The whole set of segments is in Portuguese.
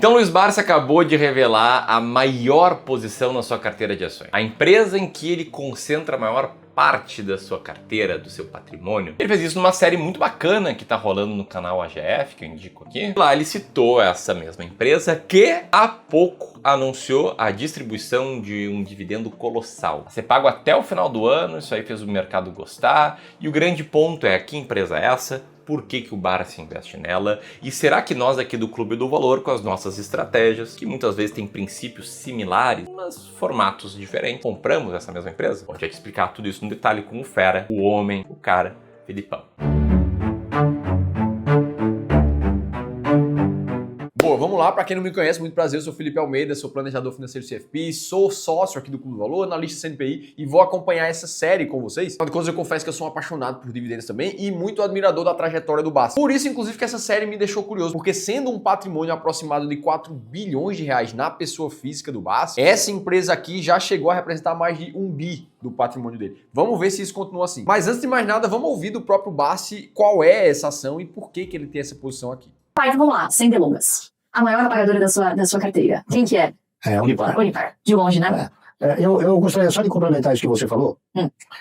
Então Luiz Barsi acabou de revelar a maior posição na sua carteira de ações. A empresa em que ele concentra a maior parte da sua carteira, do seu patrimônio. Ele fez isso numa série muito bacana que tá rolando no canal AGF, que eu indico aqui. Lá ele citou essa mesma empresa que há pouco anunciou a distribuição de um dividendo colossal. Você paga até o final do ano, isso aí fez o mercado gostar. E o grande ponto é, que empresa é essa? Por que o Barsi investe nela? E será que nós aqui do Clube do Valor, com as nossas estratégias, que muitas vezes têm princípios similares, mas formatos diferentes, compramos essa mesma empresa? Vou te explicar tudo isso no detalhe com o fera, o homem, o cara, Felipão. Boa, vamos lá. Para quem não me conhece, muito prazer, eu sou Felipe Almeida, sou planejador financeiro CFP, sou sócio aqui do Clube do Valor, analista CNPI e vou acompanhar essa série com vocês. Afinal de contas, eu confesso que eu sou um apaixonado por dividendos também e muito admirador da trajetória do Barsi. Por isso, inclusive, que essa série me deixou curioso, porque sendo um patrimônio aproximado de 4 bilhões de reais na pessoa física do Barsi, essa empresa aqui já chegou a representar mais de 1 bi do patrimônio dele. Vamos ver se isso continua assim. Mas antes de mais nada, vamos ouvir do próprio Barsi qual é essa ação e por que ele tem essa posição aqui. Tá, então vamos lá, sem delongas. A maior apagadora da sua carteira. Quem que é? É a Unipar. Unipar. De longe, né? Eu gostaria só de complementar isso que você falou.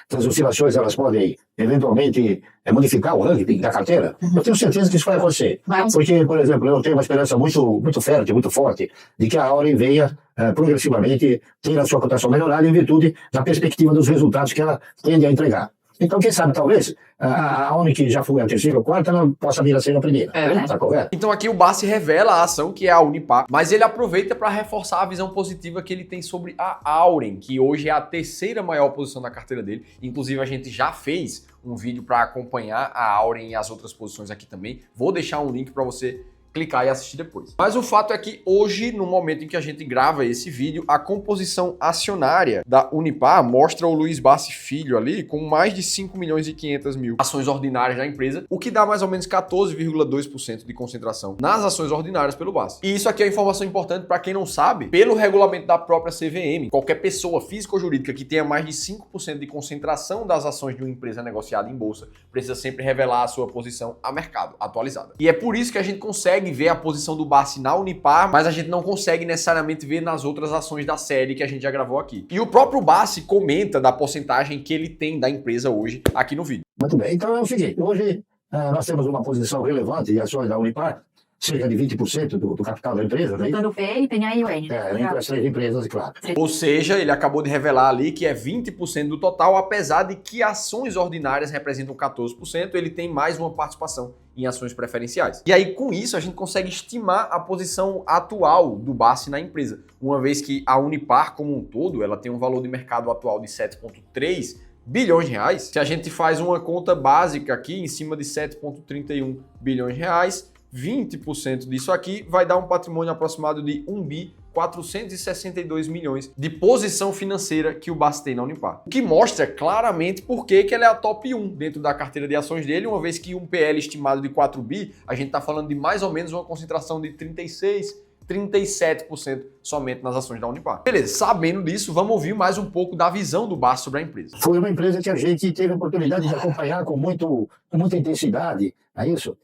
As oscilações, elas podem, eventualmente, modificar o ranking da carteira. Eu tenho certeza que isso vai acontecer. Porque, por exemplo, eu tenho uma esperança muito fértil, muito forte, de que a Auren venha progressivamente ter a sua cotação melhorada em virtude da perspectiva dos resultados que ela tende a entregar. Então, quem sabe, talvez, a Auren, que já foi a terceira ou quarta, não possa vir a ser a primeira. Tá correto? Então aqui o Barsi revela a ação que é a Unipar, mas ele aproveita para reforçar a visão positiva que ele tem sobre a Auren, que hoje é a terceira maior posição da carteira dele. Inclusive a gente já fez um vídeo para acompanhar a Auren e as outras posições aqui também. Vou deixar um link para você clicar e assistir depois. Mas o fato é que hoje, no momento em que a gente grava esse vídeo, a composição acionária da Unipar mostra o Luiz Barsi Filho ali com mais de 5 milhões e 500 mil ações ordinárias da empresa, o que dá mais ou menos 14,2% de concentração nas ações ordinárias pelo Barsi. E isso aqui é informação importante para quem não sabe, pelo regulamento da própria CVM, qualquer pessoa física ou jurídica que tenha mais de 5% de concentração das ações de uma empresa negociada em bolsa precisa sempre revelar a sua posição a mercado, atualizada. E é por isso que a gente consegue ver a posição do Barsi na Unipar, mas a gente não consegue necessariamente ver nas outras ações da série que a gente já gravou aqui. E o próprio Barsi comenta da porcentagem que ele tem da empresa hoje aqui no vídeo. Muito bem. Então é o seguinte, hoje nós temos uma posição relevante de ações da Unipar, cerca de 20% do capital da empresa. Né? Dando P, Penha e UN. Entre as três empresas, claro. Ou seja, ele acabou de revelar ali que é 20% do total, apesar de que ações ordinárias representam 14%, ele tem mais uma participação em ações preferenciais. E aí, com isso, a gente consegue estimar a posição atual do Barsi na empresa, uma vez que a Unipar, como um todo, ela tem um valor de mercado atual de 7,3 bilhões de reais. Se a gente faz uma conta básica aqui, em cima de 7,31 bilhões de reais, 20% disso aqui vai dar um patrimônio aproximado de 1 bi 462 milhões de posição financeira que o Barsi tem na Unipar. O que mostra claramente por que ela é a top 1 dentro da carteira de ações dele, uma vez que um PL estimado de 4 bi, a gente está falando de mais ou menos uma concentração de 37% somente nas ações da Unipar. Beleza, sabendo disso, vamos ouvir mais um pouco da visão do Barsi sobre a empresa. Foi uma empresa que a gente teve a oportunidade de acompanhar com muita intensidade, é isso?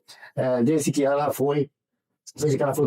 Desde que ela foi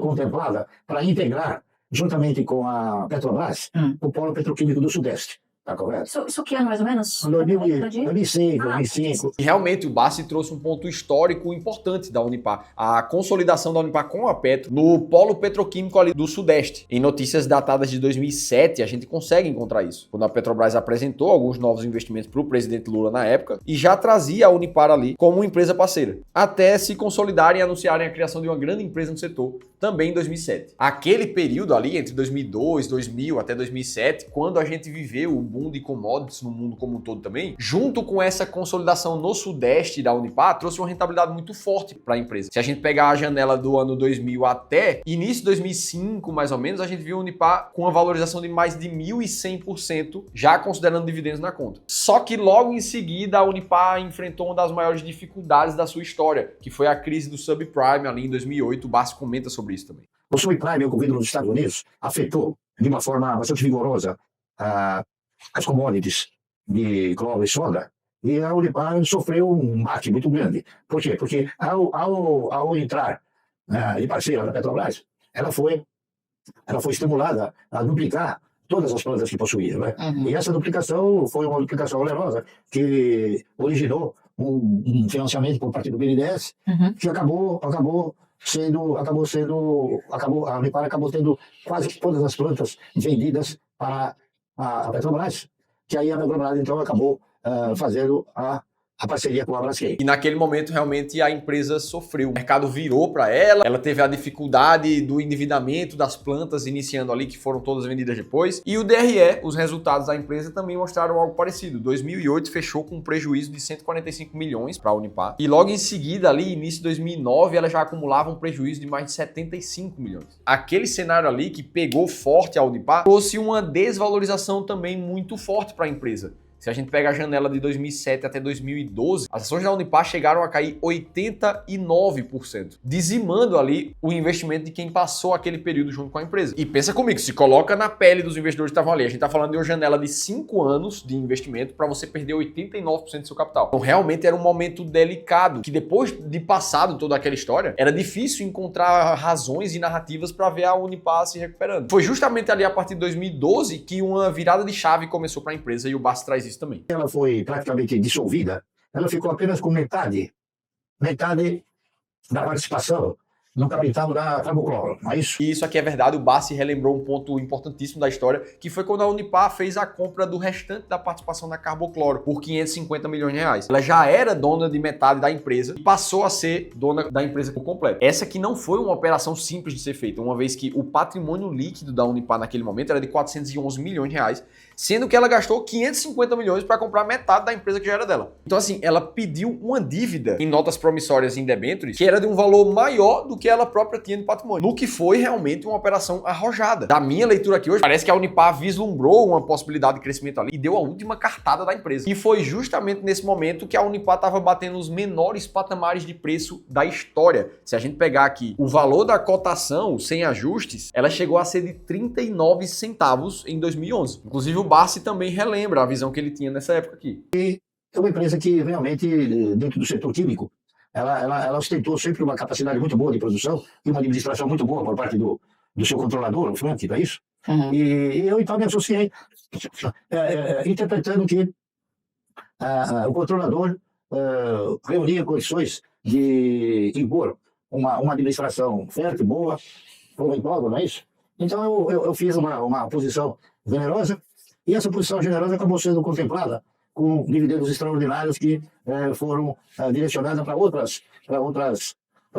contemplada para integrar, juntamente com a Petrobras, o Polo Petroquímico do Sudeste. Tá correto? Isso que ano, mais ou menos? 2005, 2005. E realmente o Barsi trouxe um ponto histórico importante da Unipar, a consolidação da Unipar com a Petro no polo petroquímico ali do Sudeste. Em notícias datadas de 2007, a gente consegue encontrar isso. Quando a Petrobras apresentou alguns novos investimentos para o presidente Lula na época e já trazia a Unipar ali como uma empresa parceira, até se consolidarem e anunciarem a criação de uma grande empresa no setor, também em 2007. Aquele período ali, entre 2002, 2000 até 2007, quando a gente viveu o boom de commodities no mundo como um todo também, junto com essa consolidação no Sudeste da Unipar, trouxe uma rentabilidade muito forte para a empresa. Se a gente pegar a janela do ano 2000 até início de 2005, mais ou menos, a gente viu a Unipar com uma valorização de mais de 1.100%, já considerando dividendos na conta. Só que logo em seguida a Unipar enfrentou uma das maiores dificuldades da sua história, que foi a crise do subprime ali em 2008. O Barsi comenta sobre isso também. O subprime ocorrido nos Estados Unidos afetou de uma forma bastante vigorosa as commodities de cobre e soda, e a Unipar sofreu um bate muito grande. Por quê? Porque ao entrar de parceira da Petrobras, ela foi ela foi estimulada a duplicar todas as plantas que possuía, né? E essa duplicação foi uma duplicação onerosa que originou um financiamento por parte do BNDES que a Unipar acabou tendo quase que todas as plantas vendidas para a Petrobras, que aí a Petrobras então acabou fazendo a parceria com a Braskem. E naquele momento, realmente, a empresa sofreu. O mercado virou para ela teve a dificuldade do endividamento das plantas iniciando ali, que foram todas vendidas depois. E o DRE, os resultados da empresa também mostraram algo parecido. 2008 fechou com um prejuízo de 145 milhões para a Unipar. E logo em seguida, ali, início de 2009, ela já acumulava um prejuízo de mais de 75 milhões. Aquele cenário ali que pegou forte a Unipar trouxe uma desvalorização também muito forte para a empresa. Se a gente pega a janela de 2007 até 2012, as ações da Unipar chegaram a cair 89%, dizimando ali o investimento de quem passou aquele período junto com a empresa. E pensa comigo, se coloca na pele dos investidores que estavam ali. A gente está falando de uma janela de 5 anos de investimento para você perder 89% do seu capital. Então realmente era um momento delicado, que depois de passado toda aquela história, era difícil encontrar razões e narrativas para ver a Unipar se recuperando. Foi justamente ali a partir de 2012 que uma virada de chave começou para a empresa e o Bassi traz isso também. Ela foi praticamente dissolvida, ela ficou apenas com metade da participação no capital da Carbocloro, não é isso? E isso aqui é verdade, o Bassi relembrou um ponto importantíssimo da história, que foi quando a Unipar fez a compra do restante da participação da Carbocloro por 550 milhões de reais. Ela já era dona de metade da empresa e passou a ser dona da empresa por completo. Essa aqui não foi uma operação simples de ser feita, uma vez que o patrimônio líquido da Unipar naquele momento era de 411 milhões de reais, sendo que ela gastou 550 milhões para comprar metade da empresa que já era dela. Então assim, ela pediu uma dívida em notas promissórias em debêntures que era de um valor maior do que ela própria tinha de patrimônio, no que foi realmente uma operação arrojada. Da minha leitura aqui hoje, parece que a Unipar vislumbrou uma possibilidade de crescimento ali e deu a última cartada da empresa. E foi justamente nesse momento que a Unipar estava batendo os menores patamares de preço da história. Se a gente pegar aqui o valor da cotação sem ajustes, ela chegou a ser de 39 centavos em 2011. Inclusive o Bassi também relembra a visão que ele tinha nessa época aqui. É uma empresa que realmente, dentro do setor químico, ela ostentou sempre uma capacidade muito boa de produção e uma administração muito boa por parte do seu controlador, o Frank, não é isso? E eu então me associei, interpretando que o controlador reunia condições de impor uma administração fértil, boa, proveitosa, não é isso? Então eu fiz uma posição generosa e essa posição generosa acabou sendo contemplada com dividendos extraordinários que foram direcionados para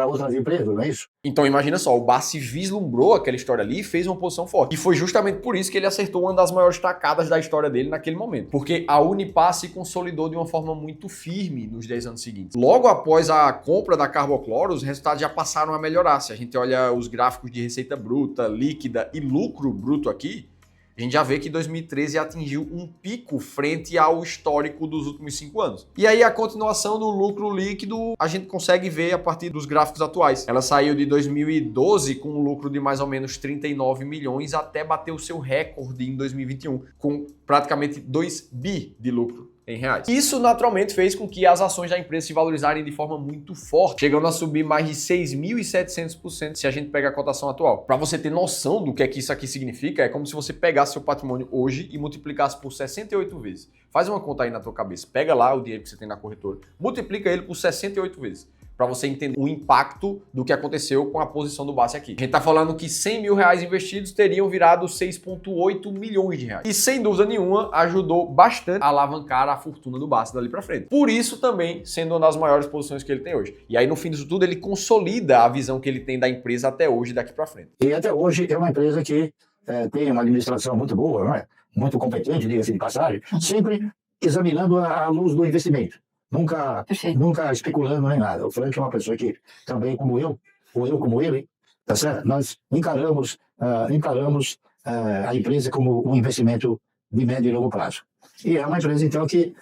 outras empresas, não é isso? Então imagina só, o Bassi vislumbrou aquela história ali e fez uma posição forte. E foi justamente por isso que ele acertou uma das maiores tacadas da história dele naquele momento. Porque a Unipar se consolidou de uma forma muito firme nos 10 anos seguintes. Logo após a compra da Carbocloro, os resultados já passaram a melhorar. Se a gente olha os gráficos de receita bruta, líquida e lucro bruto aqui, a gente já vê que 2013 atingiu um pico frente ao histórico dos últimos 5 anos. E aí a continuação do lucro líquido a gente consegue ver a partir dos gráficos atuais. Ela saiu de 2012 com um lucro de mais ou menos 39 milhões até bater o seu recorde em 2021, com praticamente 2 bi de lucro em reais. Isso naturalmente fez com que as ações da empresa se valorizarem de forma muito forte, chegando a subir mais de 6.700% se a gente pegar a cotação atual. Para você ter noção do que é que isso aqui significa, é como se você pegasse seu patrimônio hoje e multiplicasse por 68 vezes. Faz uma conta aí na tua cabeça, pega lá o dinheiro que você tem na corretora, multiplica ele por 68 vezes. Para você entender o impacto do que aconteceu com a posição do Bassi aqui. A gente está falando que 100 mil reais investidos teriam virado 6,8 milhões de reais. E sem dúvida nenhuma, ajudou bastante a alavancar a fortuna do Bassi dali para frente. Por isso também sendo uma das maiores posições que ele tem hoje. E aí no fim disso tudo ele consolida a visão que ele tem da empresa até hoje, daqui para frente. E até hoje é uma empresa que tem uma administração muito boa, não é? Muito competente, diga-se de passagem, sempre examinando a luz do investimento. Nunca especulando nem nada. O Frank é uma pessoa que também, como eu, ou eu como ele, tá certo? Nós encaramos a empresa como um investimento de médio e longo prazo. E é uma empresa, então, que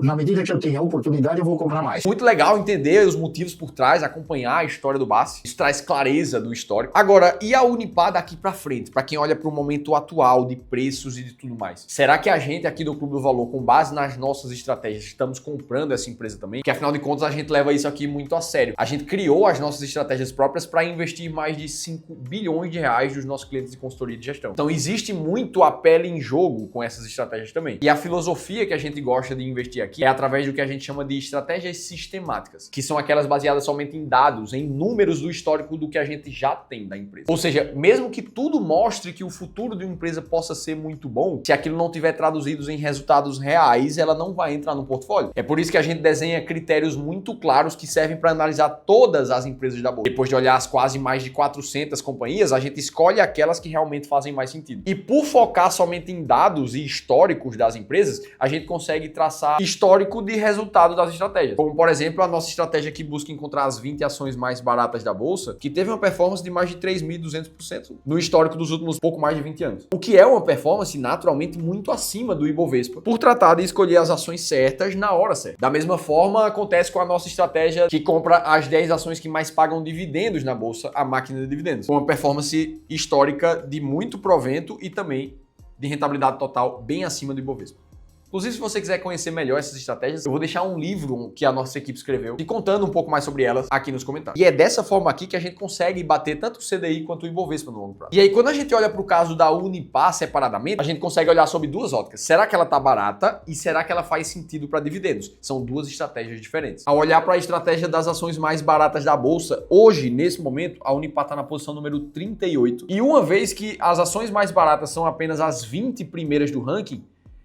na medida que eu tenho a oportunidade, eu vou comprar mais. Muito legal entender os motivos por trás, acompanhar a história do BASF. Isso traz clareza do histórico. Agora, e a Unipar daqui pra frente? Para quem olha para o momento atual de preços e de tudo mais. Será que a gente aqui do Clube do Valor, com base nas nossas estratégias, estamos comprando essa empresa também? Porque afinal de contas, a gente leva isso aqui muito a sério. A gente criou as nossas estratégias próprias para investir mais de 5 bilhões de reais dos nossos clientes de consultoria de gestão. Então existe muito a pele em jogo com essas estratégias também. E a filosofia que a gente gosta de investir aqui é através do que a gente chama de estratégias sistemáticas, que são aquelas baseadas somente em dados, em números do histórico do que a gente já tem da empresa. Ou seja, mesmo que tudo mostre que o futuro de uma empresa possa ser muito bom, se aquilo não tiver traduzidos em resultados reais, ela não vai entrar no portfólio. É por isso que a gente desenha critérios muito claros que servem para analisar todas as empresas da bolsa. Depois de olhar as quase mais de 400 companhias, a gente escolhe aquelas que realmente fazem mais sentido. E por focar somente em dados e históricos das empresas, a gente consegue traçar histórico de resultado das estratégias. Como, por exemplo, a nossa estratégia que busca encontrar as 20 ações mais baratas da bolsa, que teve uma performance de mais de 3.200% no histórico dos últimos pouco mais de 20 anos. O que é uma performance naturalmente muito acima do Ibovespa, por tratar de escolher as ações certas na hora certa. Da mesma forma, acontece com a nossa estratégia que compra as 10 ações que mais pagam dividendos na bolsa, a máquina de dividendos. Com uma performance histórica de muito provento e também de rentabilidade total bem acima do Ibovespa. Inclusive, se você quiser conhecer melhor essas estratégias, eu vou deixar um livro que a nossa equipe escreveu e contando um pouco mais sobre elas aqui nos comentários. E é dessa forma aqui que a gente consegue bater tanto o CDI quanto o Ibovespa no longo prazo. E aí, quando a gente olha para o caso da Unipar separadamente, a gente consegue olhar sob duas óticas. Será que ela tá barata e será que ela faz sentido para dividendos? São duas estratégias diferentes. Ao olhar para a estratégia das ações mais baratas da bolsa, hoje, nesse momento, a Unipar está na posição número 38. E uma vez que as ações mais baratas são apenas as 20 primeiras do ranking,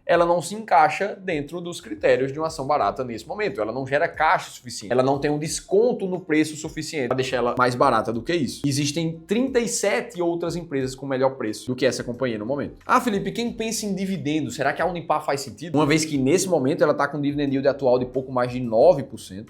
ela não se encaixa dentro dos critérios de uma ação barata nesse momento. Ela não gera caixa suficiente. Ela não tem um desconto no preço suficiente para deixar ela mais barata do que isso. Existem 37 outras empresas com melhor preço do que essa companhia no momento. Ah, Felipe, quem pensa em dividendos, será que a Unipar faz sentido? Uma vez que nesse momento ela está com um dividend yield atual de pouco mais de 9%,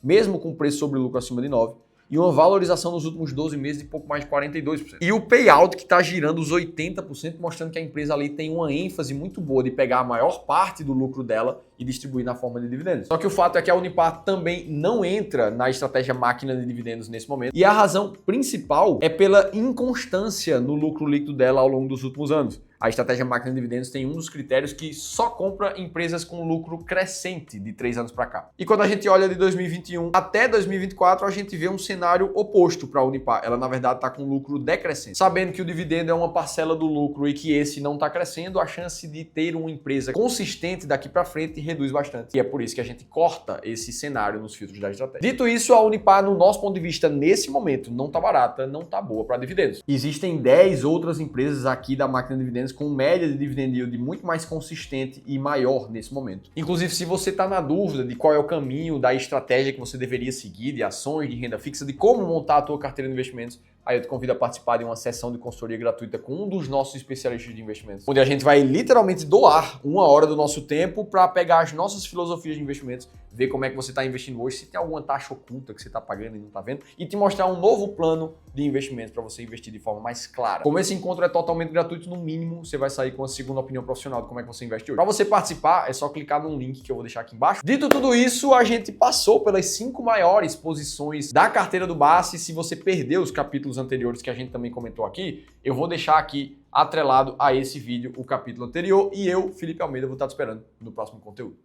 mesmo com preço sobre lucro acima de 9%, e uma valorização nos últimos 12 meses de pouco mais de 42%. E o payout que está girando os 80%, mostrando que a empresa ali tem uma ênfase muito boa de pegar a maior parte do lucro dela e distribuir na forma de dividendos. Só que o fato é que a Unipar também não entra na estratégia máquina de dividendos nesse momento. E a razão principal é pela inconstância no lucro líquido dela ao longo dos últimos anos. A estratégia máquina de dividendos tem um dos critérios que só compra empresas com lucro crescente de 3 anos para cá. E quando a gente olha de 2021 até 2024, a gente vê um cenário oposto para a Unipar. Ela, na verdade, está com lucro decrescente. Sabendo que o dividendo é uma parcela do lucro e que esse não está crescendo, a chance de ter uma empresa consistente daqui para frente reduz bastante. E é por isso que a gente corta esse cenário nos filtros da estratégia. Dito isso, a Unipar, no nosso ponto de vista, nesse momento, não está barata, não está boa para dividendos. Existem 10 outras empresas aqui da máquina de dividendos com média de dividend yield muito mais consistente e maior nesse momento. Inclusive, se você está na dúvida de qual é o caminho da estratégia que você deveria seguir, de ações, de renda fixa, de como montar a tua carteira de investimentos, aí eu te convido a participar de uma sessão de consultoria gratuita com um dos nossos especialistas de investimentos, onde a gente vai literalmente doar 1 hora do nosso tempo para pegar as nossas filosofias de investimentos, ver como é que você está investindo hoje, se tem alguma taxa oculta que você está pagando e não está vendo, e te mostrar um novo plano de investimento para você investir de forma mais clara. Como esse encontro é totalmente gratuito, no mínimo você vai sair com a segunda opinião profissional de como é que você investe hoje. Para você participar, é só clicar num link que eu vou deixar aqui embaixo. Dito tudo isso, a gente passou pelas 5 maiores posições da carteira do BASF. Se você perdeu os capítulos anteriores que a gente também comentou aqui, eu vou deixar aqui atrelado a esse vídeo o capítulo anterior e eu, Felipe Almeida, vou estar te esperando no próximo conteúdo.